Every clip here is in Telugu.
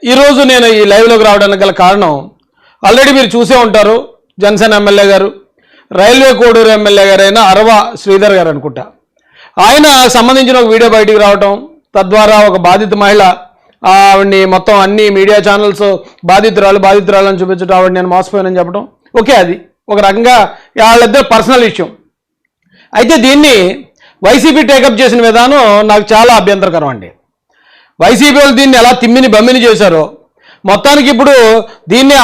ఈరోజు నేను ఈ లైవ్లోకి రావడానికి గల కారణం ఆల్రెడీ మీరు చూసే ఉంటారు. జనసేన ఎమ్మెల్యే గారు, రైల్వే కోడూరు ఎమ్మెల్యే గారైన అరవ శ్రీధర్ గారు అనుకుంటా, ఆయన సంబంధించిన ఒక వీడియో బయటికి రావటం, తద్వారా ఒక బాధిత మహిళ ఆవిడ్ని మొత్తం అన్ని మీడియా ఛానల్స్ బాధితురాలు అని చూపించడం, ఆవిడ నేను మోసపోయానని చెప్పడం. ఓకే, అది ఒక రకంగా వాళ్ళిద్దరు పర్సనల్ విషయం. అయితే దీన్ని వైసీపీ టేకప్ చేసిన విధానం నాకు చాలా అభ్యంతరకరం అండి. వైసీపీ వాళ్ళు దీన్ని ఎలా తిమ్మిని బమ్మిని చేశారో, మొత్తానికి ఇప్పుడు దీన్ని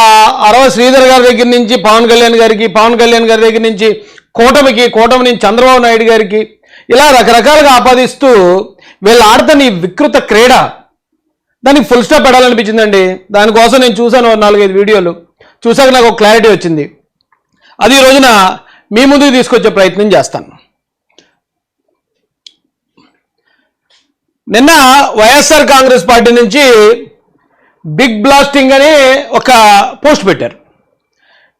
అరవ శ్రీధర్ గారి దగ్గర నుంచి పవన్ కళ్యాణ్ గారి దగ్గర నుంచి కూటమి నుంచి చంద్రబాబు నాయుడు గారికి ఇలా రకరకాలుగా ఆపాదిస్తూ వీళ్ళు ఆడుతున్న ఈ వికృత క్రీడ, దానికి ఫుల్ స్టాప్ పెట్టాలనిపించిందండి. దానికోసం నేను చూశాను 4-5 వీడియోలు. చూసాక నాకు ఒక క్లారిటీ వచ్చింది. అది ఈ రోజున మీ ముందుకు తీసుకొచ్చే ప్రయత్నం చేస్తాను. నిన్న వైఎస్ఆర్ కాంగ్రెస్ పార్టీ నుంచి బిగ్ బ్లాస్టింగ్ అని ఒక పోస్ట్ పెట్టారు.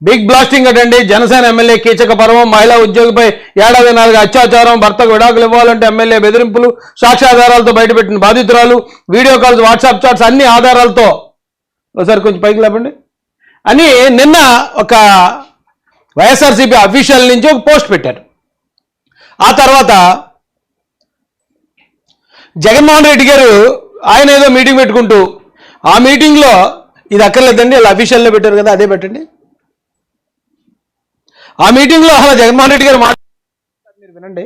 Big blasting అటండి, Janasena MLA Keechaka పర్వం, మహిళా ఉద్యోగిపై 7 అత్యాచారం, భర్తకు విడాకులు ఇవ్వాలంటే ఎమ్మెల్యే బెదిరింపులు, సాక్ష్యాధారాలతో బయటపెట్టిన బాధితురాలు, వీడియో కాల్స్, వాట్సాప్ చాట్స్ అన్ని ఆధారాలతో, ఒకసారి కొంచెం పైకి లేపండి అని నిన్న ఒక వైఎస్ఆర్సీపీ అఫీషియల్ నుంచి ఒక పోస్ట్ పెట్టారు. ఆ తర్వాత జగన్మోహన్ రెడ్డి గారు ఆయన ఏదో మీటింగ్ పెట్టుకుంటూ, ఆ మీటింగ్లో ఇది అక్కర్లేదండి, ఇలా అఫీషియల్లో పెట్టారు కదా, అదే పెట్టండి. ఆ మీటింగ్లో అలా జగన్మోహన్ రెడ్డి గారు మీరు వినండి.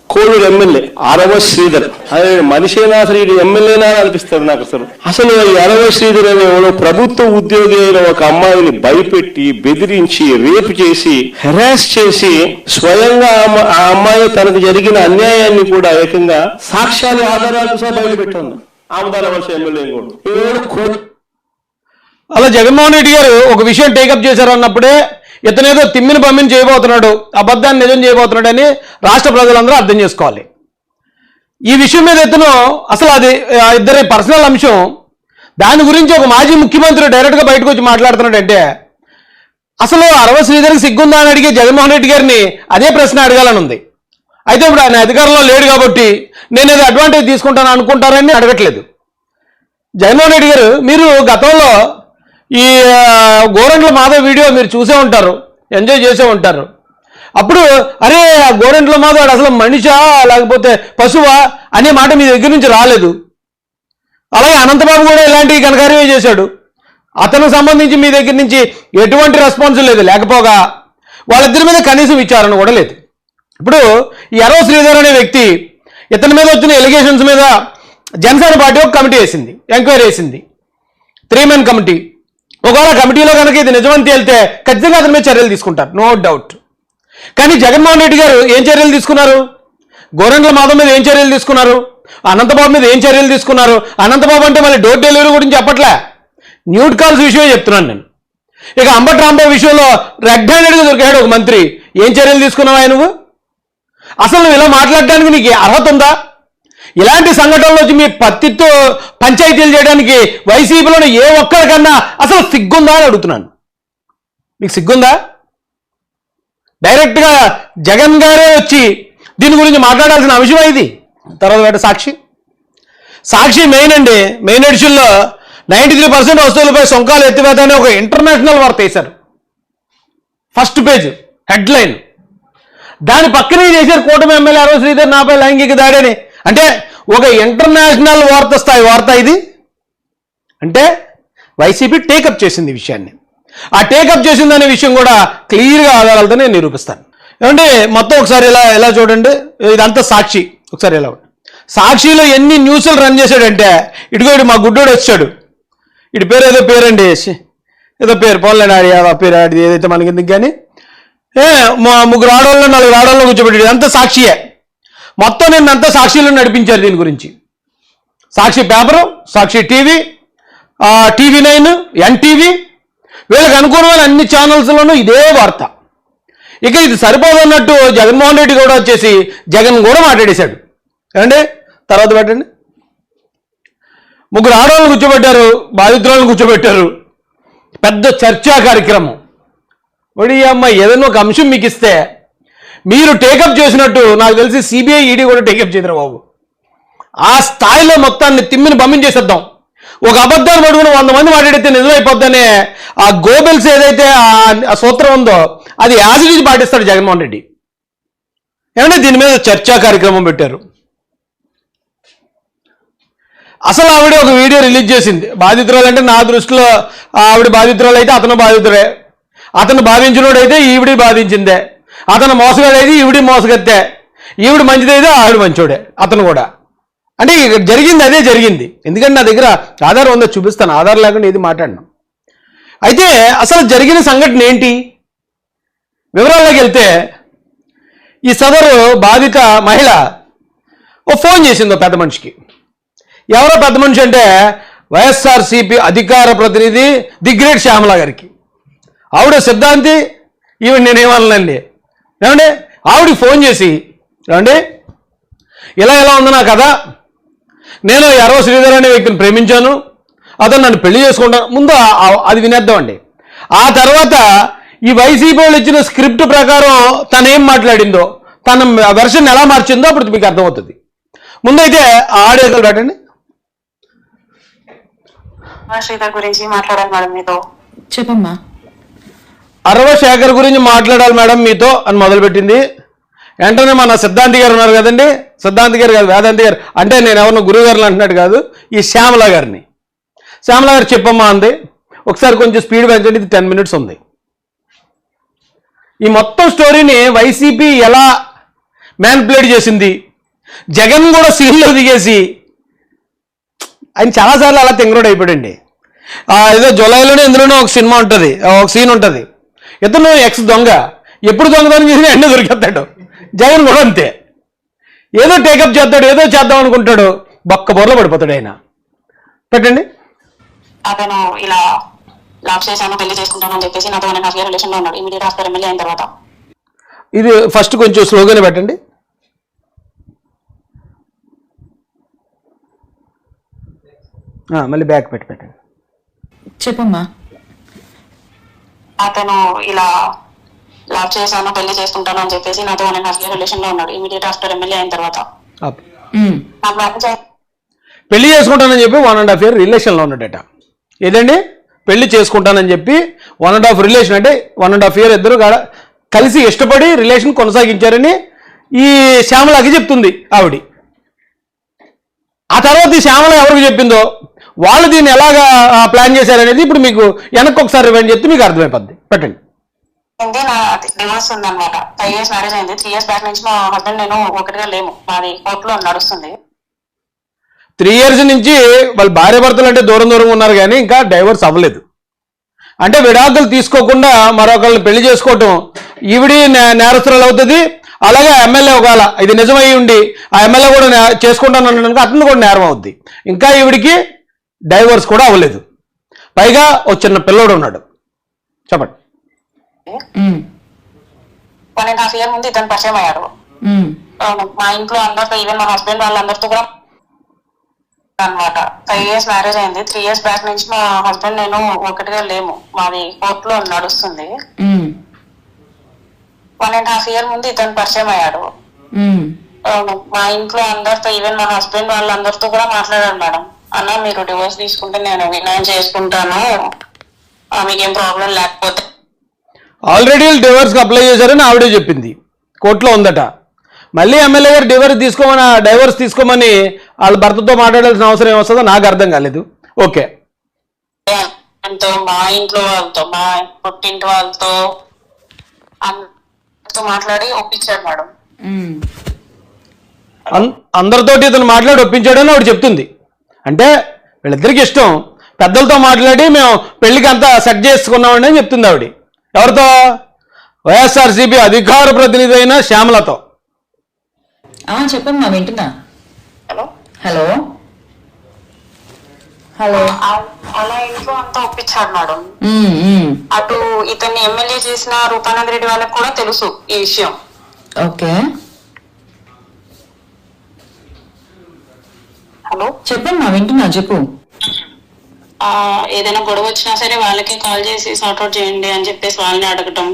కోడూరు ఎమ్మెల్యే అరవ శ్రీధర్, అదే మనిషేనా అసలు ఇది ఎమ్మెల్యేనా అనిపిస్తారు నాకు. అసలు ఈ అరవ శ్రీధర్ అనే ప్రభుత్వ ఉద్యోగి అయిన ఒక అమ్మాయిని భయపెట్టి, బెదిరించి, రేపు చేసి, హెరాస్ చేసి, స్వయంగా ఆ అమ్మాయి తనకు జరిగిన అన్యాయాన్ని కూడా ఏకంగా సాక్ష్యాలు, ఆధారాలు సహా బయటపెట్టాను. ఆమదానవలసిన ఎమ్మెల్యే కూడా అలా జగన్మోహన్ రెడ్డి గారు ఒక విషయం టేకప్ చేశారు అన్నప్పుడే ఇతనేదో తిమ్మిని బమ్మిని చేయబోతున్నాడు, అబద్ధాన్ని నిజం చేయబోతున్నాడు అని రాష్ట్ర ప్రజలందరూ అర్థం చేసుకోవాలి. ఈ విషయం మీద ఇతను అసలు అది ఇద్దరి పర్సనల్ అంశం. దాని గురించి ఒక మాజీ ముఖ్యమంత్రి డైరెక్ట్గా బయటకు వచ్చి మాట్లాడుతున్నాడంటే అసలు అరవ శ్రీధర్కి సిగ్గుందా అని అడిగే జగన్మోహన్ రెడ్డి గారిని అదే ప్రశ్న అడగాలని ఉంది. అయితే ఇప్పుడు ఆయన అధికారంలో లేడు కాబట్టి నేను ఏదో అడ్వాంటేజ్ తీసుకుంటాను అనుకుంటారని అడగట్లేదు. జగన్మోహన్ రెడ్డి గారు, మీరు గతంలో ఈ గోరంట్ల మాధవ్ వీడియో మీరు చూసే ఉంటారు, ఎంజాయ్ చేసే ఉంటారు. అప్పుడు అరే ఆ గోరంట్ల మాధవ్ అసలు మనిషా లేకపోతే పశువా అనే మాట మీ దగ్గర నుంచి రాలేదు. అలాగే అనంతబాబు కూడా ఇలాంటి ఘనకార్యమే చేశాడు. అతనికి సంబంధించి మీ దగ్గర నుంచి ఎటువంటి రెస్పాన్స్ లేదు. లేకపోగా వాళ్ళిద్దరి మీద కనీసం విచారణ కూడా లేదు. ఇప్పుడు ఈ అరవ శ్రీధర్ అనే వ్యక్తి, ఇతని మీద వచ్చిన ఎలిగేషన్స్ మీద జనసేన పార్టీ ఒక కమిటీ వేసింది, ఎంక్వైరీ వేసింది, 3 మెన్ కమిటీ. ఒకవేళ కమిటీలో కనుక ఇది నిజమని తేలితే ఖచ్చితంగా అతని మీద చర్యలు తీసుకుంటారు, నో డౌట్. కానీ జగన్మోహన్ రెడ్డి గారు ఏం చర్యలు తీసుకున్నారు? గోరంట్ల మాధవ్ మీద ఏం చర్యలు తీసుకున్నారు? అనంతబాబు మీద ఏం చర్యలు తీసుకున్నారు? అనంతబాబు అంటే మళ్ళీ డోర్ డెలివరీ గురించి చెప్పట్లే, న్యూడ్ కాల్స్ విషయమే చెప్తున్నాను నేను. ఇక అంబటి రాంబాబు విషయంలో రెడ్ హ్యాండెడ్గా దొరికాడు ఒక మంత్రి, ఏం చర్యలు తీసుకున్నావా నువ్వు? అసలు నువ్వు ఇలా మాట్లాడడానికి నీకు అర్హత ఉందా? ఇలాంటి సంఘటనలు వచ్చి మీ పత్తితో పంచాయతీలు చేయడానికి వైసీపీలోని ఏ ఒక్కరికన్నా అసలు సిగ్గుందా అని అడుగుతున్నాను. మీకు సిగ్గుందా? డైరెక్ట్గా జగన్ గారే వచ్చి దీని గురించి మాట్లాడాల్సిన అంశం ఇది. తర్వాత సాక్షి మెయిన్ అండి, మెయిన్ ఎడిషన్లో 93% వస్తువులపై సొంకాలు ఎత్తివేత అని ఒక ఇంటర్నేషనల్ వార్త వేశారు. First page headline. దాని పక్కనే చేశారు కూటమి ఎమ్మెల్యే అరవ శ్రీధర్ నాపై లైంగిక దాడి అని. అంటే ఒక ఇంటర్నేషనల్ వార్త స్థాయి వార్త ఇది. అంటే వైసీపీ టేకప్ చేసింది ఈ విషయాన్ని. ఆ టేకప్ చేసిందనే విషయం కూడా క్లియర్గా ఆధారాలతో నేను నిరూపిస్తాను. ఏమంటే మొత్తం ఒకసారి ఎలా చూడండి. ఇదంతా సాక్షి. ఒకసారి ఎలా సాక్షిలో ఎన్ని న్యూస్లు రన్ చేశాడంటే, ఇటు మా గుడ్డోడు వచ్చాడు, ఇటు పేరు ఏదో పేరండి, ఏదో పేరు పోన్లేని ఆడి ఆ పేరు ఆడిది ఏదైతే మనకి ఎందుకు కానీ 3 ఆడవాళ్ళు 4 ఆడవాళ్ళు కూర్చోబెట్టి ఇదంతా సాక్షియే. మొత్తం నిన్నంతా సాక్షిలో నడిపించారు. దీని గురించి సాక్షి పేపరు, సాక్షి టీవీ, TV9, NTV, వీళ్ళకి అనుకూలమైన అన్ని ఛానల్స్లోనూ ఇదే వార్త. ఇక ఇది సరిపోదన్నట్టు జగన్మోహన్ రెడ్డి కూడా వచ్చేసి జగన్ కూడా మాట్లాడేశాడు. ఏమండి తర్వాత పెట్టండి. 3 ఆడవాళ్ళని కూర్చోబెట్టారు, బాధితురాలను కూర్చోబెట్టారు, పెద్ద చర్చా కార్యక్రమం. ఒడి అమ్మ ఏదైనా ఒక అంశం మీకు ఇస్తే మీరు టేకప్ చేసినట్టు నాకు తెలిసి సిబిఐ ఈడీ కూడా టేకప్ చేయరు బాబు. ఆ స్థాయిలో మొత్తాన్ని తిమ్మిని బమ్మించేసేద్దాం. ఒక అబద్ధాన్ని పడుకుని 100 మంది మాట్లాడితే నిజమైపోద్దనే ఆ గోబెల్స్ ఏదైతే ఆ సూత్రం ఉందో అది యాజిటీజ్ పాటిస్తాడు జగన్మోహన్ రెడ్డి. ఏమంటే దీని మీద చర్చా కార్యక్రమం పెట్టారు. అసలు ఆవిడ ఒక వీడియో రిలీజ్ చేసింది. బాధితురాలు అంటే నా దృష్టిలో ఆవిడ బాధితురాలు అయితే అతను బాధితుడే, అతను బాధించినోడైతే ఈవిడి బాధించిందే, అతను మోసగాడైతే ఈవిడి మోసగత్తే, ఈవిడ మంచిదైతే ఆవిడ మంచోడే, అతను కూడా. అంటే జరిగింది అదే జరిగింది. ఎందుకంటే నా దగ్గర ఆధారం ఉందో చూపిస్తాను, ఆధారం లేకుండా ఏది మాట్లాడను. అయితే అసలు జరిగిన సంఘటన ఏంటి వివరాల్లోకి వెళ్తే, ఈ సదరు బాధిత మహిళ ఓ ఫోన్ చేసింది పెద్ద మనిషికి. ఎవరో పెద్ద మనిషి అంటే వైఎస్ఆర్సీపీ అధికార ప్రతినిధి ది గ్రేట్ శ్యామల గారికి. ఆవిడ సిద్ధాంతి, ఈవిడ నేనేమన్నానండి. ఏమండి ఆవిడకి ఫోన్ చేసి, ఏమండి ఇలా ఉంది నా కథ, నేను ఎర్రవ శ్రీధర్ అనే వ్యక్తిని ప్రేమించాను, అతను నన్ను పెళ్లి చేసుకుంటాను. ముందు అది వినేద్దామండి. ఆ తర్వాత ఈ వైసీపీ వాళ్ళు ఇచ్చిన స్క్రిప్ట్ ప్రకారం తను ఏం మాట్లాడిందో, తన వెర్షన్ ఎలా మార్చిందో అప్పుడు మీకు అర్థమవుతుంది. ముందైతే ఆడియో రాటండి. శ్రీధర్ గురించి మాట్లాడాలి మేడం మీతో. చెప్పమ్మా. అరవ శేఖర్ గురించి మాట్లాడాలి మేడం మీతో అని మొదలుపెట్టింది. వెంటనే మన సిద్ధాంతి గారు ఉన్నారు కదండి, సిద్ధాంతి గారు కాదు వేదాంతి గారు, అంటే నేను ఎవరినో గురువు గారిని అంటున్నాడు కాదు, ఈ శ్యామల గారిని. శ్యామల గారు చెప్పమ్మా అంది. ఒకసారి కొంచెం స్పీడ్ పెంచండి, ఇది 10 minutes ఉంది. ఈ మొత్తం స్టోరీని వైసీపీ ఎలా మ్యానిపులేట్ చేసింది, జగన్ కూడా సీన్లో దిగేసి ఆయన చాలాసార్లు అలా తెంగరోడ్ అయిపోయాడండి. ఏదో జులైలోనే ఇందులోనే ఒక సినిమా ఉంటుంది, ఒక సీన్ ఉంటుంది. ఇతను ఎక్స్ దొంగ, ఎప్పుడు దొంగతనం చేసినా ఎన్నో దొరికేస్తాడు. జగన్ కూడా అంతే, ఏదో టేకప్ చేస్తాడు, ఏదో చేద్దాం అనుకుంటాడు, బొక్క బొర్రలో పడిపోతాడు ఆయన. పెట్టండి. అతను ఇలా లాక్ చేశాను, పెళ్లి చేసుకుంటానని చెప్పేసి నాతో 1.5 year రిలేషన్ లో ఉన్నాడు. ఇమీడియట్ ఆఫ్టర్ ఎమ్మెల్యే అయిన తర్వాత. ఇది ఫస్ట్ కొంచెం స్లోగానే పెట్టండి. మళ్ళీ బ్యాక్ పెట్టండి. చెప్పమ్మా. అతను ఇలా లాక్ చేశాను, పెళ్లి చేసుకుంటాను అని చెప్పేసి నాతో 1.5 year రిలేషన్ లో ఉన్నాడు. ఇమీడియట్ ఆఫ్టర్ ఎమ్మెల్యే అయిన తర్వాత పెళ్లి చేసుకుంటానని చెప్పి 1.5 year రిలేషన్లో ఉన్నాడట. ఏదండి పెళ్లి చేసుకుంటానని చెప్పి 1.5 రిలేషన్, అంటే 1.5 year ఇద్దరు కలిసి ఇష్టపడి రిలేషన్ కొనసాగించారని ఈ శ్యామలకి చెప్తుంది ఆవిడ. ఆ తర్వాత ఈ శ్యామల ఎవరికి చెప్పిందో, వాళ్ళు దీన్ని ఎలాగా ప్లాన్ చేశారనేది ఇప్పుడు మీకు వెనక్కి ఒకసారి రివైండ్ చెప్తే మీకు అర్థమైపోద్ది. పెట్టండి. నా డివోర్స్ ఉందన్నమాట. 5 years మ్యారేజ్ అయింది. 3 years బ్యాక్ నుంచి మా హస్బెండ్ నేను ఒకటిగా లేము, మాది కోర్టులో నడుస్తుంది. 3 years నుంచి వాళ్ళు భార్య భర్తలు అంటే దూరం ఉన్నారు కానీ ఇంకా డైవర్స్ అవ్వలేదు. అంటే విడాకులు తీసుకోకుండా మరొకరిని పెళ్లి చేసుకోవటం ఈవిడి నేరస్తురాలు అవుతుంది. అలాగే ఎమ్మెల్యే ఒకవేళ ఇది నిజమై ఉండి ఆ ఎమ్మెల్యే కూడా చేసుకుంటాను అన్నాక అతను కూడా నేరం అవుద్ది. ఇంకా ఈవిడికి డైవర్స్ కూడా అవ్వలేదు, పైగా ఒక చిన్న పిల్లోడు ఉన్నాడు. చెప్పండి. 1.5 year ముందు ఇతను పరిచయం అయ్యాడు. మా ఇంట్లో అందరితో, ఈవెన్ మా హస్బెండ్ వాళ్ళందరితో కూడా అనమాట. 5 years మ్యారేజ్ అయింది. 3 years బ్యాక్ నుంచి మా హస్బెండ్ నేను ఒకటిగా లేము, మాది కోర్టులో నడుస్తుంది. 1.5 year ముందు ఇతను పరిచయం అయ్యాడు. మా ఇంట్లో అందరితో, ఈవెన్ మా హస్బెండ్ వాళ్ళందరితో కూడా మాట్లాడారు మేడం. అన్న మీరు డివోర్స్ తీసుకుంటే నేను వినయం చేసుకుంటాను, మీకేం ప్రాబ్లం లేకపోతే. ఆల్రెడీ డివోర్స్కి అప్లై చేశారని ఆవిడే చెప్పింది, కోర్టులో ఉందట. మళ్ళీ ఎమ్మెల్యే గారు డైవర్స్ తీసుకోమని వాళ్ళ భర్తతో మాట్లాడాల్సిన అవసరం ఏమొస్తుందో నాకు అర్థం కాలేదు. ఓకే, మా ఇంట్లో వాళ్ళతో, మా పుట్టింటి వాళ్ళతో మాట్లాడి ఒప్పించాడు మేడం. అందరితోటి ఇతను మాట్లాడి ఒప్పించాడని ఆవిడ చెప్తుంది. అంటే వీళ్ళిద్దరికి ఇష్టం, పెద్దలతో మాట్లాడి మేము పెళ్లికి అంతా సెట్ చేసుకున్నామని అని చెప్తుంది ఆవిడ. ఎవరితో? వైఎస్ఆర్సీపీ అధికార ప్రతినిధి అయిన శ్యామలతో. చెప్పమ్మా, వింటున్నా. Hello hello hello. అలా ఇంట్లో అంతా ఒప్పించాడు మేడం. అటు ఇతన్ని ఎమ్మెల్యే చేసిన రూపానంద రెడ్డి వాళ్ళకి కూడా తెలుసు ఈ విషయం. ఓకే, హలో చెప్పమ్మా, వింటున్నా, చెప్పు. ఏదైనా గొడవ వచ్చినా సరే వాళ్ళకి కాల్ చేసి సార్ట్అవుట్ చేయండి అని చెప్పేసి వాళ్ళని అడగటం,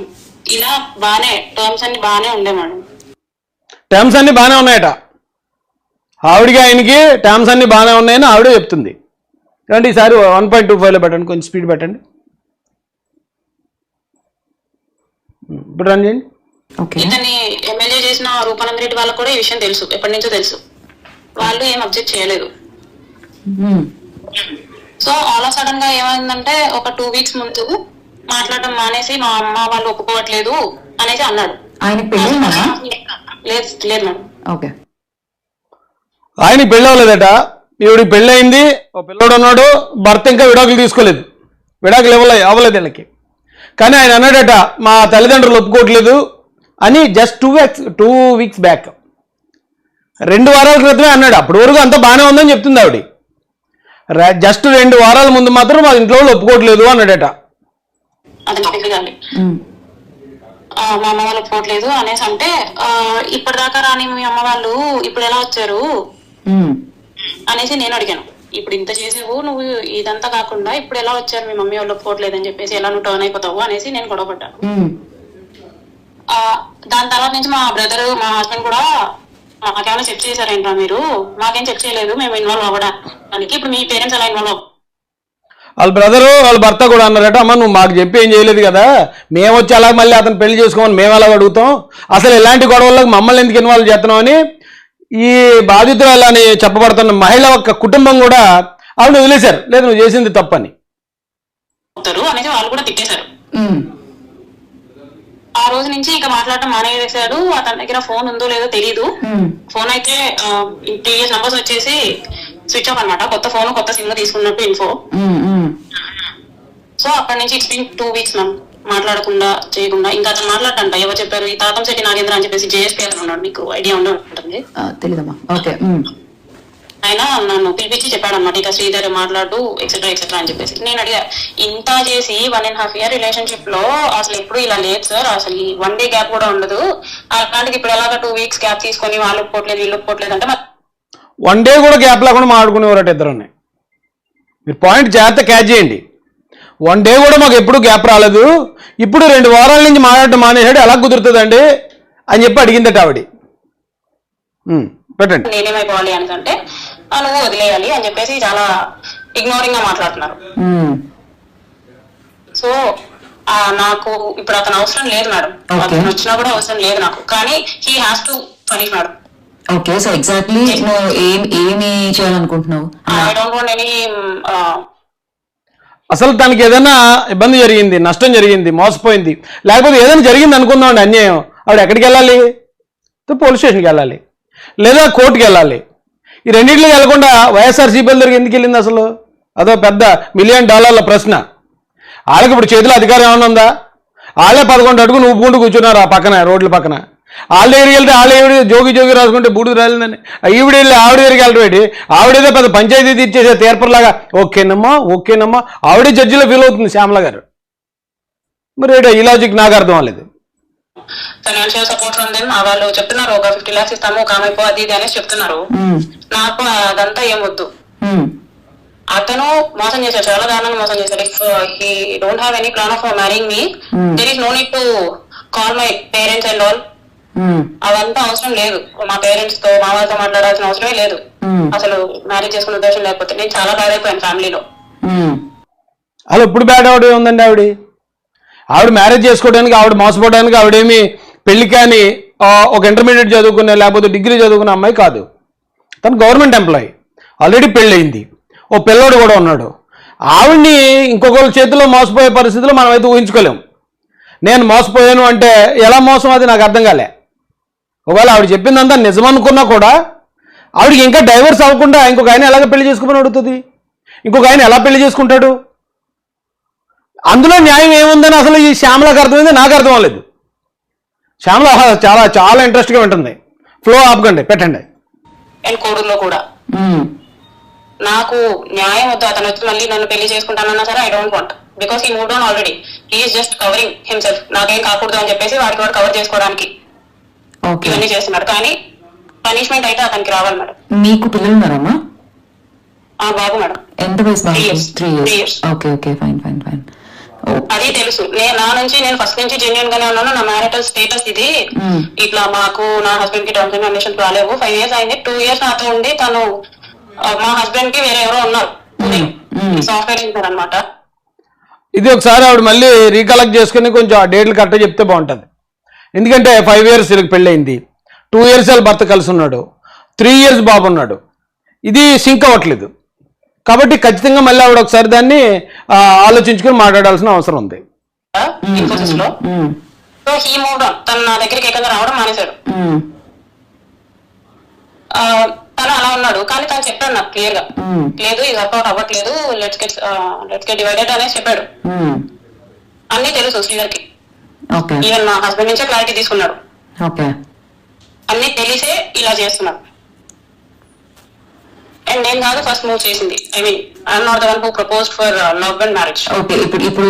ఇలా బానే టర్మ్స్ అన్ని బానే ఉండే మేడం. టర్మ్స్ అన్ని బాగానే ఉన్నాయట. ఆవిడికి ఆయనకి టర్మ్స్ అన్ని బాగానే ఉన్నాయని ఆవిడే చెప్తుంది. ఏమండి ఈసారి 1.25లో పెట్టండి, కొంచెం స్పీడ్ పెట్టండి. ఇప్పుడు రన్ చేయండి. ఓకే. ఇతన్ని ఎమ్మెల్యే చేసిన రూపానంద రెడ్డి వాళ్ళకు కూడా ఈ విషయం తెలుసు, ఎప్పటి నుంచో తెలుసు. వాళ్ళు ఏం అబ్జెక్ట్ చేయలేదు. సో ఆల్ ఆఫ్ సడన్ గా ఏమైందంటే ఒక 2 వీక్స్ ముందు మాట్లాడడం మానేసి మా అమ్మ వాళ్ళు ఒప్పుకోవట్లేదు అనేసి అన్నాడు. ఆయన పెళ్ళైనా? లేదు మేడం. ఓకే. ఆయనకి పెళ్ళి అవ్వలేదట, ఈవిడికి పెళ్ళయింది, ఒక పిల్లడు ఉన్నాడు, భర్త ఇంకా విడాకులు తీసుకోలేదు, విడాకులు అవ్వలేదు వీళ్ళకి. కానీ ఆయన అన్నాడట మా తల్లిదండ్రులు ఒప్పుకోవట్లేదు అని జస్ట్ 2 వీక్స్ బ్యాక్, 2 వారాల క్రితమే అన్నాడు. అప్పటి వరకు అంతా బాగానే ఉందని చెప్తుంది ఆవిడ. జస్ట్ 2 వారాల ముందు మాత్రం మా ఇంట్లో వాళ్ళు ఒప్పుకోవట్లేదు అన్నాడట. మా అమ్మ వాళ్ళు ఒప్పుకోవట్లేదు అనేసి అంటే ఇప్పటిదాకా రాని మీ అమ్మ వాళ్ళు ఇప్పుడు ఎలా వచ్చారు అనేసి నేను అడిగాను. ఇప్పుడు ఇంత చేసేవు నువ్వు, ఇదంతా కాకుండా ఇప్పుడు ఎలా వచ్చారు మీ మమ్మీ వాళ్ళు ఒప్పుకోవట్లేదు అని చెప్పేసి, ఎలా నువ్వు టర్న్ అయిపోతావు అనేసి నేను గొడవపడ్డాను. దాని తర్వాత నుంచి మా బ్రదర్ మా హస్బెండ్ కూడా మాకేమైనా చెక్ చేశారేంటా మీరు, మాకేం చెక్ చేయలేదు మేము ఇన్వాల్వ్ అవ్వడానికి, ఇప్పుడు మీ పేరెంట్స్ ఎలా ఇన్వాల్వ్ అవ్వ. వాళ్ళ బ్రదరు వాళ్ళ భర్త కూడా అన్నారట అమ్మ నువ్వు మాకు చెప్పి ఏం చేయలేదు కదా, మేము వచ్చి అలా మళ్ళీ అతను పెళ్లి చేసుకోమని మేము అలా అడుగుతాం, అసలు ఇలాంటి గొడవలకు మమ్మల్ని ఎందుకు ఇన్వాల్వ్ చేస్తున్నామని ఈ బాధితురాలని చెప్పబడుతున్న మహిళ యొక్క కుటుంబం కూడా ఆవిడ వదిలేశారు. లేదు నువ్వు చేసింది తప్పని అనేసి వాళ్ళు కూడా తిట్టేశారు. ఆ రోజు నుంచి ఇక మాట్లాడటం మానేసాడు. అతని దగ్గర ఫోన్ ఉందో లేదో తెలీదు. ఫోన్ అయితే ప్రీవియస్ నంబర్స్ వచ్చేసి స్విచ్ ఆఫ్ అనమాట, కొత్త ఫోన్ కొత్త సిమ్ తీసుకున్నట్టు ఇన్ఫో. సో అక్కడి నుంచి ఇట్స్ బీన్ 2 వీక్స్ మ్యామ్ మాట్లాడకుండా చేయకుండా. ఇంకా అతను మాట్లాడంట ఎవరు చెప్పారు, ఈ తాతంశెట్టి నాగేంద్ర అని చెప్పేసి జేఎస్పీ అని ఉన్నాడు, మీకు ఐడియా ఉంటుంది తెలీదమ్మా. ఓకే. ఆయన నన్ను పిలిపించి చెప్పాడు అనమాట, ఇక శ్రీధర్ మాట్లాడు ఎక్సెట్రా ఎక్సెట్రా అని చెప్పేసి. నేను అడిగా ఇంత చేసి 1.5 year రిలేషన్షిప్ లో అసలు ఎప్పుడు ఇలా లేదు సార్, అసలు 1 day గ్యాప్ కూడా ఉండదు, అలాంటిది ఇప్పుడు ఎలాగా 2 weeks గ్యాప్ తీసుకొని వాళ్ళు ఒప్పుకోవట్లేదు వీళ్ళు ఒప్పుకోవట్లేదు అంటే 1 day కూడా గ్యాప్ లేకుండా మాట్లాడుకునేవారట ఇద్దరుని. మీరు పాయింట్ జాగ్రత్త క్యాచ్ చేయండి. 1 day కూడా మాకు ఎప్పుడు గ్యాప్ రాలేదు, ఇప్పుడు 2 వారాల నుంచి మాట్లాడటం మానేసాడు, ఎలా కుదురుతుందండి అని చెప్పి అడిగిందట ఆవిడ. పెట్టండి. నేనేమైపోవాలి అనుకంటే నువ్వు వదిలేయాలి అని చెప్పేసి చాలా ఇగ్నోరింగ్ గా మాట్లాడుతున్నారు. సో నాకు ఇప్పుడు అతను అవసరం లేదు మేడం, అతను వచ్చినా కూడా అవసరం లేదు నాకు, కానీ he has to punish madam. Okay. So exactly నువ్వు ఏమి చేయాలనుకుంటున్నావు? I don't want any. అసలు తనకి ఏదైనా ఇబ్బంది జరిగింది, నష్టం జరిగింది, మోసపోయింది, లేకపోతే ఏదైనా జరిగింది అనుకుందామండి అన్యాయం, ఆవిడ ఎక్కడికి వెళ్ళాలి? పోలీస్ స్టేషన్కి వెళ్ళాలి లేదా కోర్టుకి వెళ్ళాలి. ఈ రెండింటికి వెళ్లకుండా వైఎస్ఆర్సీపీ దగ్గరికి ఎందుకు వెళ్ళింది అసలు? అదో పెద్ద $1 million ప్రశ్న. వాళ్ళకి ఇప్పుడు చేతిలో అధికారం ఏమైనా ఉందా? వాళ్ళే 11 అడుగులు ఊపుకుంటూ కూర్చున్నారు ఆ పక్కన, రోడ్ల పక్కన. వాళ్ళ దగ్గరికి వెళ్తే వాళ్ళ ఈవిడ జోగి రాసుకుంటే బూడిద రాలిందని ఈవిడ వెళ్ళి ఆవిడ దగ్గరికి వెళ్ళబెట్టి ఆవిడేదో పెద్ద పంచాయతీ తీర్చేసే తీర్పర్లాగా ఓకేనమ్మా ఆవిడే జడ్జిలో ఫీల్ అవుతుంది శ్యామల గారు. మరి ఈ లాజిక్ నాకు అర్థం అవ్వలేదు. ఫైనాన్షియల్ సపోర్ట్ ఉంది వాళ్ళు చెప్తున్నారు, ఒక 50 lakhs ఇస్తాము ఒక ఆమె అది ఇది అనేసి చెప్తున్నారు. నాకు అదంతా ఏం వద్దు. అతను మోసం చేశాడు, చాలా దారుణంగా మోసం చేశాడు. If he don't have any plan of marrying me, there is no need to call my parents and all. అదంతా అవసరం లేదు, మా పేరెంట్స్ తో మా వాళ్ళతో మాట్లాడాల్సిన అవసరమే లేదు. అసలు మ్యారేజ్ చేసుకునే ఉద్దేశం లేకపోతే నేను చాలా బ్యాడ్ అయిపోయాను ఫ్యామిలీలో. అలా ఇప్పుడు బ్యాడ్ అవడే ఉందండి ఆవిడ మ్యారేజ్ చేసుకోవడానికి, ఆవిడ మోసపోవడానికి ఆవిడేమి పెళ్లి కానీ ఒక ఇంటర్మీడియట్ చదువుకునే లేకపోతే డిగ్రీ చదువుకునే అమ్మాయి కాదు. తను గవర్నమెంట్ ఎంప్లాయీ, ఆల్రెడీ పెళ్ళయింది, ఓ పిల్లోడు కూడా ఉన్నాడు. ఆవిడ్ని ఇంకొకరి చేతిలో మోసపోయే పరిస్థితుల్లో మనం అయితే ఊహించుకోలేము. నేను మోసపోయాను అంటే ఎలా మోసం అది నాకు అర్థం కాలే. ఒకవేళ ఆవిడ చెప్పిందంతా నిజమనుకున్నా కూడా ఆవిడకి ఇంకా డైవర్స్ అవ్వకుండా ఇంకొక ఆయన ఎలాగ పెళ్లి చేసుకోమని అడుగుతుంది? ఇంకొక ఆయన ఎలా పెళ్లి చేసుకుంటాడు? అందులో న్యాయం ఏముందని అసలు ఈ శ్యామలకు అర్థమైంది, నాకు అర్థం అవ్వలేదు. శ్యామల చాలా చాలా ఇంట్రెస్ట్గా ఉంటుంది. ఫ్లో ఆపకండి, పెట్టండి. కోడూరులో కూడా నాకు న్యాయం వద్దు. అతను వచ్చి మళ్ళీ నన్ను పెళ్లి చేసుకుంటానన్నా సరే I don't want, because he moved on already. He is just covering himself. నాకేం కాకూడదు అని చెప్పేసి వాడికి వాడు కవర్ చేసుకోవడానికి ఇవన్నీ చేస్తున్నాడు. కానీ పనిష్మెంట్ అయితే అతనికి రావాలి మేడం. మీకు పిల్లలు ఉన్నారమ్మా? బాబు మేడం. ఎంత వయసు? 3 years. Okay okay, fine fine fine. అది తెలుసు. నా నుంచి నేను ఫస్ట్ నుంచి జెన్యూన్ గానే ఉన్నాను. నా మ్యారిటల్ స్టేటస్ ఇది. ఇట్లా మాకు నా హస్బెండ్ కి టర్మ్స్ అండ్ కండిషన్స్ రాలేవు. 5 years అయింది. 2 years నాతో ఉండి తను మా హస్బెండ్ కి వేరే ఎవరో ఉన్నారు. సాఫ్ట్వేర్ ఇంజనీర్ అనమాట. ఇది ఒకసారి ఆవిడ మళ్ళీ రీకలెక్ట్ చేసుకుని కొంచెం ఆ డేట్లు కరెక్ట్గా చెప్తే బాగుంటుంది. ఎందుకంటే 5 years వీళ్ళకి పెళ్ళయింది, 2 years వాళ్ళ భర్త కలిసి ఉన్నాడు, 3 years బాబు ఉన్నాడు. ఇది సింక్ అవ్వట్లేదు. కాబట్టి ఖచ్చితంగా మళ్ళీ ఆవిడ ఒకసారి దాన్ని ఆలోచించుకుని మాట్లాడాల్సిన అవసరం ఉంది. ఇన్ఫోసిస్ లో. So he moved on. తను నా దగ్గరికి ఏకంగా రావడం మానేశాడు. తను అలా ఉన్నాడు. కానీ తను చెప్పాడు నాకు క్లియర్ గా, లేదు ఇది వర్కౌట్ అవ్వట్లేదు, లెట్స్ గెట్ డివైడెడ్ అనేసి చెప్పాడు. అన్ని తెలుసు శ్రీధర్ కి. ఈవెన్ మా హస్బెండ్ నుంచే క్లారిటీ తీసుకున్నాడు. అన్ని తెలిసే ఇలా చేస్తున్నాడు. అండ్ నేను కాదు ఫస్ట్ మూవ్ చేసింది. I mean I'm not the one who proposed for love and marriage. ఇప్పుడు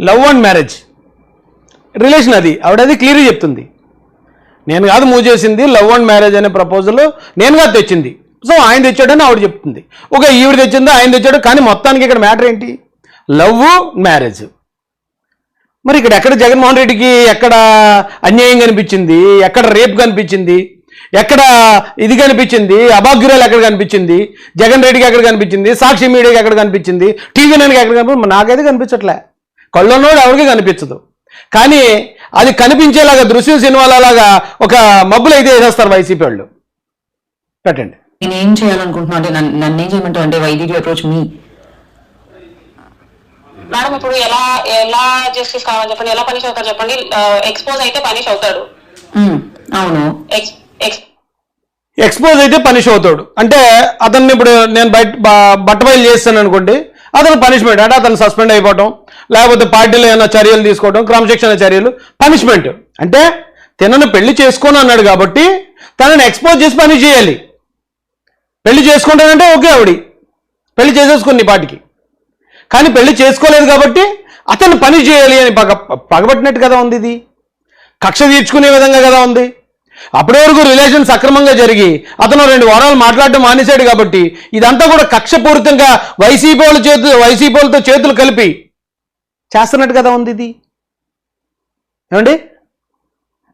లవ్ అండ్ మ్యారేజ్ రిలేషన్ అది ఆవిడది క్లియర్గా చెప్తుంది. నేను కాదు మూవ్ చేసింది, లవ్ అండ్ మ్యారేజ్ అనే ప్రపోజల్ నేను కాదు తెచ్చింది. సో ఆయన తెచ్చాడని ఆవిడ చెప్తుంది. ఓకే, ఈవిడ తెచ్చిందో ఆయన తెచ్చాడు, కానీ మొత్తానికి ఇక్కడ మ్యాటర్ ఏంటి? Love marriage. మరి ఇక్కడ ఎక్కడ జగన్మోహన్ రెడ్డికి ఎక్కడ అన్యాయం కనిపించింది, ఎక్కడ రేప్ కనిపించింది, ఎక్కడ ఇది కనిపించింది, అభాగ్యురాలు ఎక్కడ కనిపించింది, జగన్ రెడ్డికి ఎక్కడ కనిపించింది, సాక్షి మీడియాకి ఎక్కడ కనిపించింది, టీవీ నైన్కి ఎక్కడ కనిపించింది? నాకైతే కనిపించట్లే. కళ్ళున్నోడు ఎవరికి కనిపించదు. కానీ అది కనిపించేలాగా దృశ్యం సినిమాలలాగా ఒక మబ్బులు అయితే వేసేస్తారు వైసీపీ వాళ్ళు. పెట్టండి. నేనేం చేయాలనుకుంటున్నా అంటే నన్ను ఏం చేయమంటావు అంటే why did you approach me? Madam ఇప్పుడు ఎలా జస్టిస్ కావాలి చెప్పండి, ఎలా పనిష్ అవుతారు చెప్పండి? ఎక్స్పోజ్ అయితే పనిష్ అవుతాడు. అవును, ఎక్స్పోజ్ అయితే పనిష్ అవుతాడు. అంటే అతన్ని ఇప్పుడు నేను బట్టబయలు చేస్తాను అనుకోండి, అతను పనిష్మెంట్ అంటే అతను సస్పెండ్ అయిపోవటం, లేకపోతే పార్టీలో ఏమైనా చర్యలు తీసుకోవడం, క్రమశిక్షణ చర్యలు, పనిష్మెంట్. అంటే తనను పెళ్లి చేసుకొని అన్నాడు కాబట్టి తనని ఎక్స్పోజ్ చేసి పని చేయాలి. పెళ్లి చేసుకుంటానంటే ఓకే, ఆవిడ పెళ్లి చేసేసుకుని పాటికి, కానీ పెళ్లి చేసుకోలేదు కాబట్టి అతను పని చేయాలి అని పగబట్టినట్టు కదా ఉంది. ఇది కక్ష తీర్చుకునే విధంగా కదా ఉంది. అప్పటి వరకు రిలేషన్స్ అక్రమంగా జరిగి అతను 2 వారాలు మాట్లాడడం మానేశాడు కాబట్టి ఇదంతా కూడా కక్షపూరితంగా వైసీపీ వాళ్ళతో చేతులు కలిపి చేస్తున్నట్టు కదా ఉంది. ఇది ఏమండి,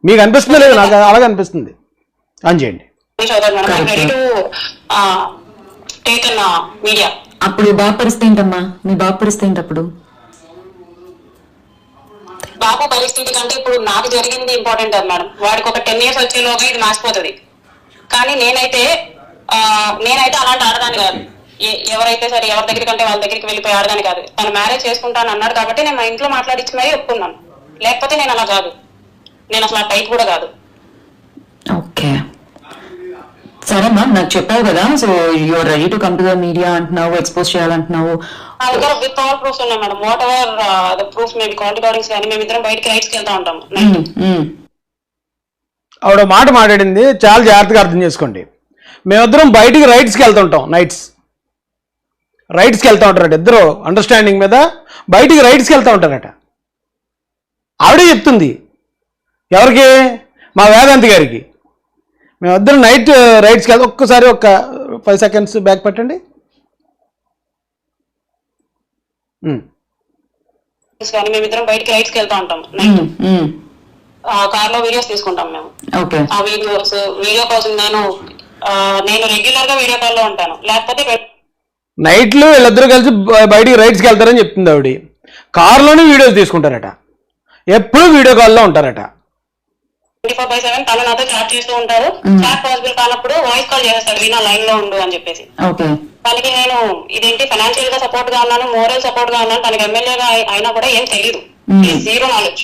మీకు అనిపిస్తుంది? లేదు, నాకు అలాగే అనిపిస్తుంది. అని చేయండి. అప్పుడు బాబు పరిస్థితి ఏంటమ్మా? మీ బాబు పరిస్థితి ఏంటి అప్పుడు? బాబు పరిస్థితి కంటే ఇప్పుడు నాకు జరిగింది ఇంపార్టెంట్ అది మేడం. వాడికి ఒక 10 years వచ్చేలోగా ఇది మాసిపోతుంది. కానీ నేనైతే అలాంటి ఆడదాన్ని కాదు. ఎవరైతే సరే ఎవరి దగ్గరికి అంటే వాళ్ళ దగ్గరికి వెళ్ళిపోయి ఆడదాన్ని కాదు. తను మ్యారేజ్ చేసుకుంటాను అన్నాడు కాబట్టి నేను మా ఇంట్లో మాట్లాడించి మరీ ఒప్పుకున్నాను. లేకపోతే నేను అలా కాదు, నేను అసలు ఆ టైప్ కూడా కాదు. ఓకే, సరేమ్మా, నాకు చెప్పావు కదా. So you're ready to come to the media అంటున్నావు, ఎక్స్పోజ్ చేయాలంటున్నావు. నా దగ్గర విత్ ఆల్ ప్రూఫ్స్ ఉన్నాయి madam. Whatever the proof maybe call recordings కానీ మేమిద్దరం బయటకి రైట్స్కి వెళ్తా ఉంటాం. ఆవిడ మాట మాట్లాడింది చాలా జాగ్రత్తగా అర్థం చేసుకోండి. మేమిద్దరం బయటికి రైట్స్కి వెళ్తుంటాం, రైట్స్కి వెళ్తూ ఉంటారట. ఇద్దరు అండర్స్టాండింగ్ మీద బయటికి రైట్స్కి వెళ్తూ ఉంటారట. ఆవిడే చెప్తుంది. ఎవరికి? మా వేదాంతి గారికి. మేమిద్దరం నైట్ రైడ్స్కి వెళ్తాం. ఒక్కసారి 5 seconds బ్యాక్ పెట్టండి. కానీ మేమిద్దరం బయటకి రైట్స్కి వెళ్తా ఉంటాం. కార్ లో వీడియోస్ తీసుకుంటాం మేము. ఆ వీడియో కోసం నేను రెగ్యులర్ గా వీడియో కాల్ లో ఉంటాను. లేకపోతే నైట్లు వీళ్ళిద్దరూ కలిసి బయటికి రైడ్స్కి వెళ్తారని చెప్తుంది ఆవిడ. కార్లోనే వీడియోస్ తీసుకుంటారట, ఎప్పుడు వీడియో కాల్లో ఉంటారట. 24/7 తను నాతో చాట్ చేస్తూ ఉంటారు. చాట్ పాసిబుల్ కానప్పుడు వాయిస్ కాల్ చేస్తాడు, వీణా లైన్ లో ఉండు అని చెప్పేసి. తనకి నేను ఇదేంటి ఫైనాన్షియల్ గా సపోర్ట్ గా ఉన్నాను, మోరల్ సపోర్ట్ గా ఉన్నాను. తనకి ఎమ్మెల్యేగా అయినా కూడా ఏం తెలియదు, జీరో నాలెడ్జ్.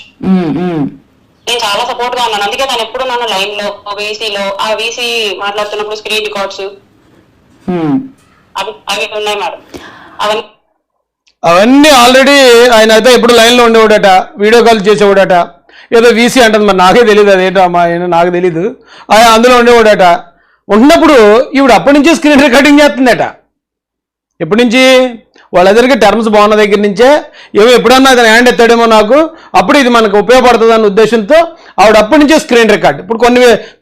నేను చాలా సపోర్ట్ గా ఉన్నాను. అందుకే తను ఎప్పుడు నన్ను లైన్ లో వీసీలో ఆ వీసీ మాట్లాడుతున్నప్పుడు స్క్రీన్ రికార్డ్స్ అవి ఉన్నాయి మేడం. అవన్నీ ఆల్రెడీ ఆయన అయితే ఎప్పుడు లైన్లో ఉండేవాడట, వీడియో కాల్ చేసేవాడట. ఏదో వీసీ అంటుంది, మరి నాకే తెలియదు అదేంటో అమ్మా, నాకు తెలీదు. అందులో ఉండేవాడట. ఉన్నప్పుడు ఈవిడ అప్పటి నుంచి స్క్రీన్ రికార్డింగ్ చేస్తుందట. ఎప్పటి నుంచి? వాళ్ళిద్దరికి టర్మ్స్ బాగున్న దగ్గర నుంచే. ఎప్పుడన్నా అతను హ్యాండ్ ఎత్తాడేమో నాకు, అప్పుడు ఇది మనకు ఉపయోగపడుతుంది అన్న ఉద్దేశంతో ఆవిడ అప్పటి నుంచే స్క్రీన్ రికార్డ్. ఇప్పుడు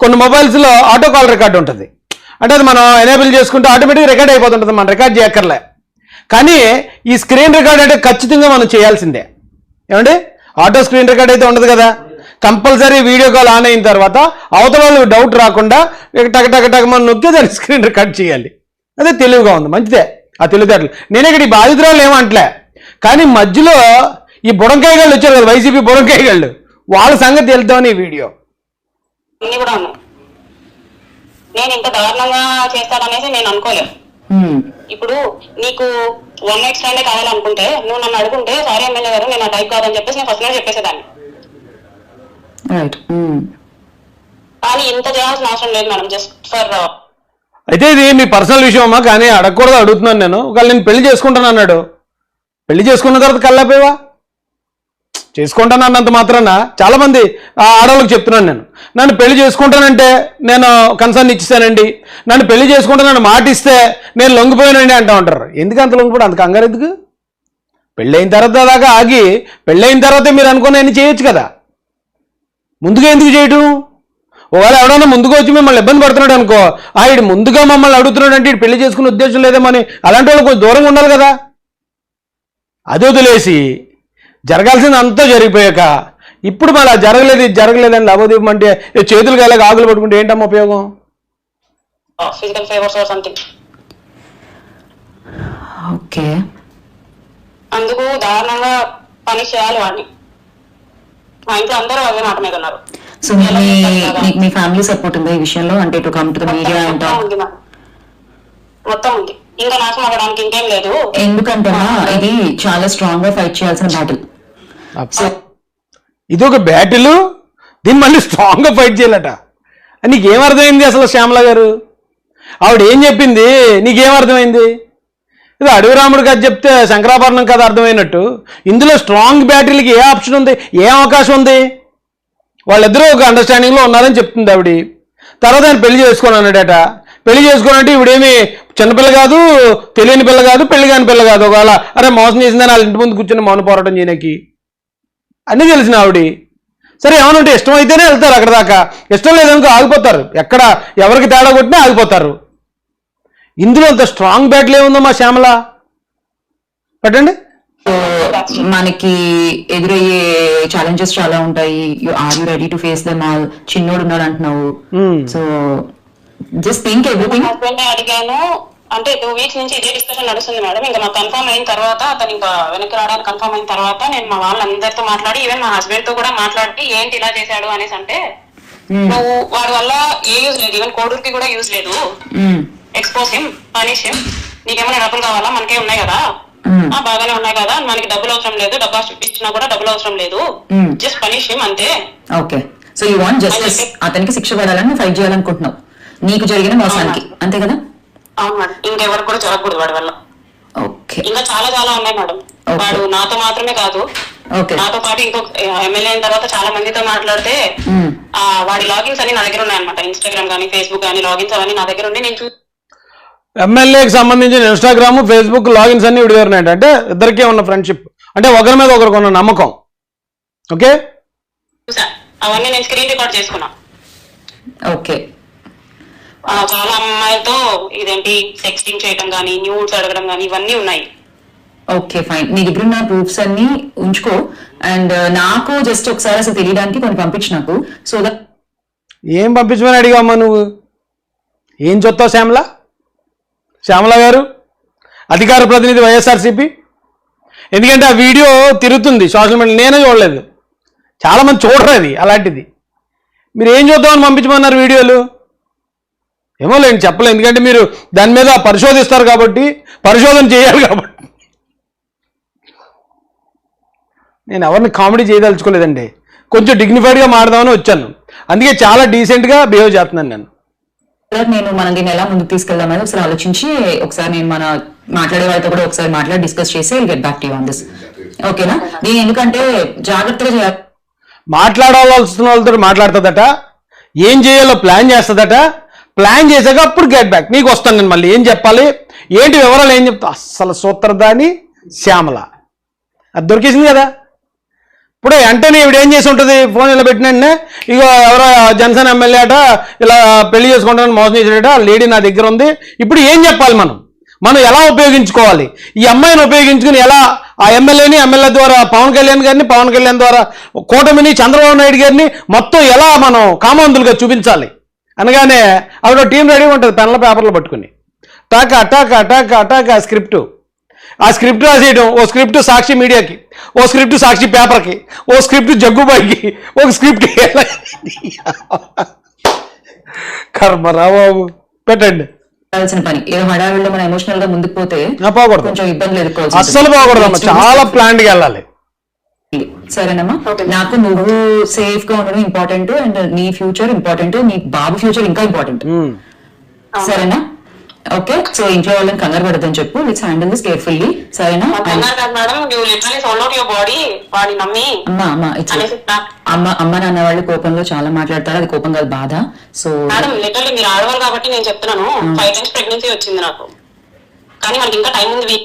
కొన్ని మొబైల్స్లో ఆటో కాల్ రికార్డ్ ఉంటుంది. అంటే అది మనం ఎనేబుల్ చేసుకుంటే ఆటోమేటిక్గా రికార్డ్ అయిపోతుంటుంది, మనం రికార్డ్ చేయక్కర్లే. కానీ ఈ స్క్రీన్ రికార్డ్ అంటే ఖచ్చితంగా మనం చేయాల్సిందే. ఏమండి, ఆటో స్క్రీన్ రికార్డ్ అయితే ఉండదు కదా. కంపల్సరీ వీడియో కాల్ ఆన్ అయిన తర్వాత అవతల వాళ్ళకి డౌట్ రాకుండా టక టక టక మనం నొక్కి దాన్ని స్క్రీన్ రికార్డ్ చేయాలి. అదే తెలివిగా ఉంది, మంచిదే. ఆ తెలివితేటలు. నేనే ఇక్కడ ఈ బాధితురాలు ఏమంటలే, కానీ మధ్యలో ఈ బుడంకాయ గాళ్ళు వచ్చారు కదా, వైసీపీ బుడంకాయ గాళ్ళు, వాళ్ళ సంగతి వెళ్తామని ఈ వీడియో. అన్ని కూడా ఉన్నాయి. నేను ఇంత దారుణంగా చేస్తాడనేసి నేను అనుకోలేదు. ఇప్పుడు నీకు 1 night stand కావాలనుకుంటే నువ్వు నన్ను అడుగుంటే సారీ ఎమ్మెల్యే గారు నేను ఆ టైప్ కాదని చెప్పేసి నేను ఫస్ట్ నైట్ చెప్పేసేదాన్ని. కానీ ఇంత చేయాల్సిన అవసరం లేదు మేడం, జస్ట్ ఫర్. అయితే ఇది మీ పర్సనల్ విషయం అమ్మా, కానీ అడగకూడదు అడుగుతున్నాను నేను. ఒకవేళ నేను పెళ్లి చేసుకుంటాను అన్నాడు, పెళ్లి చేసుకున్న తర్వాత కల్లాపోయావా? చేసుకుంటాను అన్నంత మాత్రాన చాలా మంది ఆడవాళ్ళకి చెప్తున్నాను నేను, నన్ను పెళ్లి చేసుకుంటానంటే నేను కన్సర్న్ ఇచ్చేసానండి, నన్ను పెళ్లి చేసుకుంటానని మాట ఇస్తే నేను లొంగిపోయానండి అంటూ ఉంటారు. ఎందుకు అంత లొంగిపోవడం, అంత కంగారు ఎందుకు? పెళ్ళైన తర్వాత దాకా ఆగి పెళ్ళైన తర్వాతే మీరు అనుకుని చేయొచ్చు కదా, ముందుగా ఎందుకు చేయటం? ఒకవేళ ఎవడన్నా ముందుగా వచ్చి మిమ్మల్ని ఇబ్బంది పడుతున్నాడు అనుకో, ఈడు ముందుగా మమ్మల్ని అడుగుతున్నాడు అంటే ఇటు పెళ్లి చేసుకునే ఉద్దేశం లేదేమో అని అలాంటి వాళ్ళు కొంచెం దూరంగా ఉండాలి కదా. అది వదిలేసి జరగాల్సింది అంతా జరిగిపోయాక ఇప్పుడు మళ్ళీ జరగలేదని లాభదీపం అంటే చేతులు కాలేక ఆకులు పట్టుకుంటే ఏంటమ్మా ఉపయోగం? Physical favours or something. Okay, అందుకు దారుణంగా పనిష్ చేయాలి వాడిని. మా ఇంట్లో అందరూ అదే మాట మీద ఉన్నారు. సో మీ ఫ్యామిలీ సపోర్ట్ ఉందా ఈ విషయంలో, అంటే to come to the media and మొత్తం ఉంది, ఇంకా నాశనం అవ్వడానికి ఇంకేం లేదు. ఎందుకంటే ఇది చాలా స్ట్రాంగ్ గా ఫైట్ చేయాల్సిన బ్యాటిల్. ఇది ఒక బ్యాటిల్, దీన్ని మళ్ళీ స్ట్రాంగ్ గా ఫైట్ చేయాలట. నీకేం అర్థమైంది అసలు శ్యామల గారు? ఆవిడ ఏం చెప్పింది నీకేం అర్థమైంది? ఇది అడవి రాముడు కథ చెప్తే శంకరాభరణం కథ అర్థమైనట్టు ఇందులో స్ట్రాంగ్ బ్యాటిల్కి ఏ ఆప్షన్ ఉంది, ఏ అవకాశం ఉంది? వాళ్ళిద్దరూ ఒక అండర్స్టాండింగ్లో ఉన్నారని చెప్తుంది ఆవిడ. తర్వాత ఆయన పెళ్లి చేసుకొని అన్నాడట. పెళ్లి చేసుకోనంటే ఇవిడేమి చిన్నపిల్ల కాదు, తెలియని పిల్ల కాదు, పెళ్లి కాని పిల్ల కాదు. ఒకవేళ అరే మోసం చేసిందని వాళ్ళ ఇంటి ముందు కూర్చొని మౌన పోరాటం చేయడానికి అన్నీ తెలిసిన ఆవిడ. సరే ఏమనంటే ఇష్టం అయితేనే వెళ్తారు అక్కడ దాకా, ఇష్టం లేదనుకో ఆగిపోతారు. ఎక్కడ ఎవరికి తేడా కొట్టినా ఆగిపోతారు. ఇందులో అంత స్ట్రాంగ్ బ్యాటిల్ ఏముందో మా శ్యామల పెట్టండి. మనకి ఎదురయ్యే ఛాలెంజెస్ చాలా ఉంటాయి. Are you ready to face them all? చిన్నోడు ఉన్నాడు అంటున్నావు, so just think everything. Husband అడిగాను అంటే 2 weeks నుంచి ఇదే డిస్కషన్ నడుస్తుంది మేడం. ఇంకా మాకు కన్ఫర్మ్ అయిన తర్వాత, అతను ఇంకా వెనక్కి రావడానికి కన్ఫర్మ్ అయిన తర్వాత నేను మా వాళ్ళందరితో మాట్లాడి, ఈవెన్ మా హస్బెండ్ తో కూడా మాట్లాడి ఏంటి ఇలా చేశాడు అనేసి అంటే, నువ్వు వాడి వల్ల ఏ యూజ్ లేదు, ఈవెన్ కోడూరుకి కూడా యూజ్ లేదు, ఎక్స్పోజ్ హిమ్, పనిష్ హిమ్. నీకేమైనా డబ్బులు కావాలా, మనకే ఉన్నాయి కదా, బాగానే ఉన్నాయి కదా, మనకి డబ్బులు అవసరం లేదు, డబ్బా ఇచ్చినా కూడా డబ్బులు అవసరం లేదు, జస్ట్ పనిష్ హిమ్ అంతే. Okay, so you want justice, అతనికి శిక్ష పడాలని ఫైట్ చేయాలనుకుంటున్నావు నీకు జరిగిన మోసానికి, అంతే కదా? అవును మేడం, ఇంకెవరికి కూడా జరగకూడదు వాడి వల్ల. ఓకే, ఇంకా చాలా చాలా ఉన్నాయి మేడం. వాడు నాతో మాత్రమే కాదు, నాతో పాటు ఇంకొక ఎమ్మెల్యే అయిన తర్వాత చాలా మందితో మాట్లాడితే వాడి లాగిన్స్ అన్ని నా దగ్గర ఉన్నాయన్నమాట. ఇన్స్టాగ్రామ్ కానీ ఫేస్బుక్ కానీ లాగిన్స్ అవన్నీ నా దగ్గర ఉండి నేను ఎమ్మెల్యేకి సంబంధించిన ఇన్స్టాగ్రామ్ ఫేస్బుక్ లాగిన్స్ అన్ని విడిగా ఉన్నాయి. అంటే ఇద్దరికే ఉన్న ఫ్రెండ్షిప్, అంటే ఒకరి మీద ఒకరికి ఉన్న నమ్మకం. ఓకే, అవన్నీ నేను స్క్రీన్ రికార్డ్ చేసుకున్నా. ఓకే, చాలా అమ్మాయిలతో ఇదేంటి సెక్స్టింగ్ చేయడం కానీ, న్యూడ్స్ అడగడం కానీ ఇవన్నీ ఉన్నాయి. ఓకే ఫైన్, నీ దగ్గర ఉన్న ప్రూఫ్స్ అన్ని ఉంచుకో. అండ్ నాకు జస్ట్ ఒకసారి అసలు తెలియడానికి కొన్ని పంపించు నాకు. సో దట్ ఏం పంపించమని అడిగామ్మా నువ్వు? ఏం చెప్తావు శ్యామల గారు, అధికార ప్రతినిధి వైఎస్ఆర్సీపీ? ఎందుకంటే ఆ వీడియో తిరుగుతుంది సోషల్ మీడియా, నేనే చూడలేదు, చాలామంది చూడరు అది. అలాంటిది మీరు ఏం చూద్దామని పంపించమన్నారు వీడియోలు? ఏమో లేండి, చెప్పలేదు. ఎందుకంటే మీరు దాని మీద పరిశోధిస్తారు కాబట్టి, పరిశోధన చేయాలి కాబట్టి. నేను ఎవరిని కామెడీ చేయదలుచుకోలేదండి, కొంచెం డిగ్నిఫైడ్గా మాట్లాడదామని వచ్చాను. అందుకే చాలా డీసెంట్గా బిహేవ్ చేస్తున్నాను నేను. మనం దీన్ని ఎలా ముందుకు తీసుకెళ్దామని ఒకసారి ఆలోచించి, ఒకసారి నేను మన మాట్లాడే వాళ్ళతో కూడా ఒకసారి మాట్లాడి డిస్కస్ చేసి get back to you on this. ఓకేనా? నేను ఎందుకంటే జాగ్రత్తగా చేయాలి. మాట్లాడాల్సిన వాళ్ళతో మాట్లాడుతుందట, ఏం చేయాలో ప్లాన్ చేస్తుందట. ప్లాన్ చేశాక అప్పుడు గెట్ బ్యాక్ నీకు వస్తాను నేను. మళ్ళీ ఏం చెప్పాలి, ఏంటి వివరాలు ఏం చెప్తా, అస్సలు సూత్రధాని శ్యామల అది దొరికేసింది కదా. ఇప్పుడు వెంటనే ఇవిడ ఏం చేసి ఉంటుంది, ఫోన్ ఇలా పెట్టినంటే ఇగో ఎవరో జనసేన ఎమ్మెల్యే అట ఇలా పెళ్లి చేసుకుంటానని మోసం చేసాడట, లేడీ నా దగ్గర ఉంది. ఇప్పుడు ఏం చెప్పాలి, మనం ఎలా ఉపయోగించుకోవాలి, ఈ అమ్మాయిని ఉపయోగించుకుని ఎలా ఆ ఎమ్మెల్యే ద్వారా పవన్ కళ్యాణ్ ద్వారా కూటమిని, చంద్రబాబు నాయుడు గారిని మొత్తం ఎలా మనం కామాంధులుగా చూపించాలి అనగానే ఆవిడ టీం రెడీగా ఉంటుంది, పెన్ల పేపర్లు పట్టుకుని. టాక్ ఆ స్క్రిప్ట్ రాసేయడం, ఓ స్క్రిప్ట్ సాక్షి మీడియాకి, ఓ స్క్రిప్ట్ సాక్షి పేపర్కి, ఓ స్క్రిప్ట్ జగ్గుబాయికి, ఒక స్క్రిప్ట్ కర్మరా బాబు. పెట్టండి. చేయాల్సిన పని ఏదో హడావిడిలో మనం ఎమోషనల్ గా ముందుకు పోతే పోకూడదు, కొంచెం ఇబ్బందులు ఎదుర్కోవచ్చు. అస్సలు పోకూడదమ్మా, చాలా ప్లాన్ గా వెళ్ళాలి. సరేనమ్మా, నాకు నువ్వు సేఫ్ గా ఉండడం ఇంపార్టెంట్, అండ్ నీ ఫ్యూచర్ ఇంపార్టెంట్, నీ బాబు ఫ్యూచర్ ఇంకా ఇంపార్టెంట్. సరేనా? ఓకే, సో ఇంట్లో వాళ్ళని కంగారు పడదని చెప్పు. Let's handle this carefully. సరేనా? అమ్మ నాన్న వాళ్ళు కోపంలో చాలా మాట్లాడతారు, అది కోపం కాదు, బాధ. సో మీరు ఆడవాళ్ళు కాబట్టి నేను చెప్తున్నాను, 5 times ప్రెగ్నెన్సీ వచ్చింది నాకు, కానీ మనకి ఇంకా టైం ఉంది.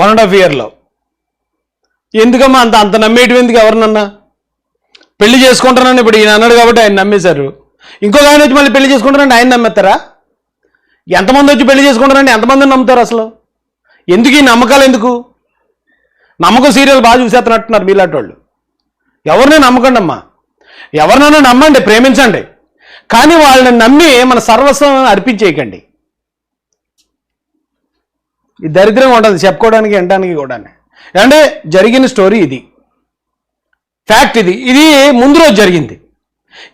1.5 year లో ఎందుకమ్మా అంత నమ్మేటివి ఎందుకు? ఎవరినన్నా పెళ్లి చేసుకుంటానని ఇప్పుడు ఈయన అన్నాడు కాబట్టి ఆయన నమ్మేశారు. ఇంకొక ఆయన వచ్చి మళ్ళీ పెళ్లి చేసుకుంటారంటే ఆయన నమ్మేస్తారా? ఎంతమంది వచ్చి పెళ్లి చేసుకుంటారంటే ఎంతమందిని నమ్ముతారు అసలు? ఎందుకు ఈ నమ్మకాలు ఎందుకు? నమ్మకం సీరియల్ బాగా చూసేస్తున్నట్టున్నారు మీలాంటి వాళ్ళు. ఎవరిని నమ్మకండి అమ్మా, ఎవరినైనా నమ్మండి, ప్రేమించండి, కానీ వాళ్ళని నమ్మి మన సర్వస్వం అర్పించేయకండి. ఈ దరిద్రంగా ఉంటుంది చెప్పుకోవడానికి వినడానికి కూడా. అంటే జరిగిన స్టోరీ ఇది, ఫ్యాక్ట్ ఇది ముందు రోజు జరిగింది.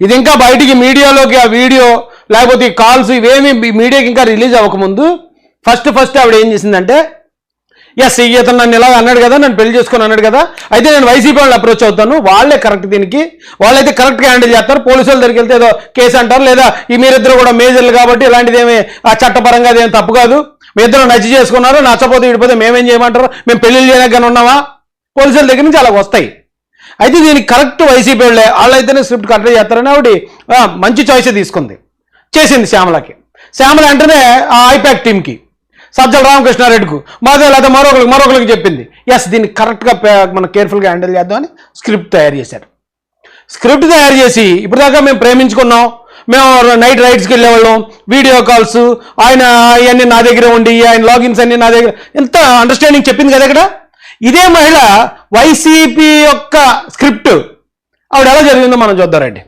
ఇది ఇంకా బయటికి మీడియాలోకి ఆ వీడియో లేకపోతే ఈ కాల్స్ ఇవేమి మీడియాకి ఇంకా రిలీజ్ అవ్వకముందు ఫస్ట్ ఆవిడ ఏం చేసిందంటే, ఎస్ ఇతను నన్ను ఇలా అన్నాడు కదా, నన్ను పెళ్లి చేసుకొని అన్నాడు కదా, అయితే నేను వైసీపీ వాళ్ళు అప్రోచ్ అవుతాను, వాళ్ళే కరెక్ట్, దీనికి వాళ్ళైతే కరెక్ట్గా హ్యాండిల్ చేస్తారు, పోలీసుల దగ్గరికి వెళ్తే ఏదో కేసు అంటారు, లేదా ఈ మీరిద్దరు కూడా మేజర్లు కాబట్టి ఇలాంటిది ఏమి ఆ చట్టపరంగా అదేమి తప్పు కాదు, మీ ఇద్దరు నచ్చి చేసుకున్నారు, నచ్చపోతే విడిపోతే మేమేం చేయమంటారు, మేము పెళ్లిళ్ళు చేయడానికి ఉన్నామా, పోలీసుల దగ్గర నుంచి అలా వస్తాయి. అయితే దీనికి కరెక్ట్ వైసీపీ వాళ్ళే, వాళ్ళైతేనే స్క్రిప్ట్ కరెక్ట్ చేస్తారని ఆవిడ మంచి చాయిస్ తీసుకుంది, చేసింది శ్యామలకి. శ్యామల వెంటనే ఆ ఐపాక్ టీంకి సజ్జల రామకృష్ణారెడ్డికి లేదా మరొకరికి చెప్పింది, ఎస్ దీన్ని కరెక్ట్గా మనం కేర్ఫుల్గా హ్యాండిల్ చేద్దామని స్క్రిప్ట్ తయారు చేశారు. స్క్రిప్ట్ తయారు చేసి ఇప్పటిదాకా మేము ప్రేమించుకున్నాం, మేము నైట్ రైడ్స్కి వెళ్ళేవాళ్ళం, వీడియో కాల్స్, ఆయన అవన్నీ నా దగ్గర ఉండి, ఆయన లాగిన్స్ అన్ని నా దగ్గర, ఎంత అండర్స్టాండింగ్ చెప్పింది కదా ఇక్కడ. ఇదే మహిళ వైసీపీ యొక్క స్క్రిప్ట్ ఆవిడ ఎలా జరిగిందో మనం చూద్దామండి.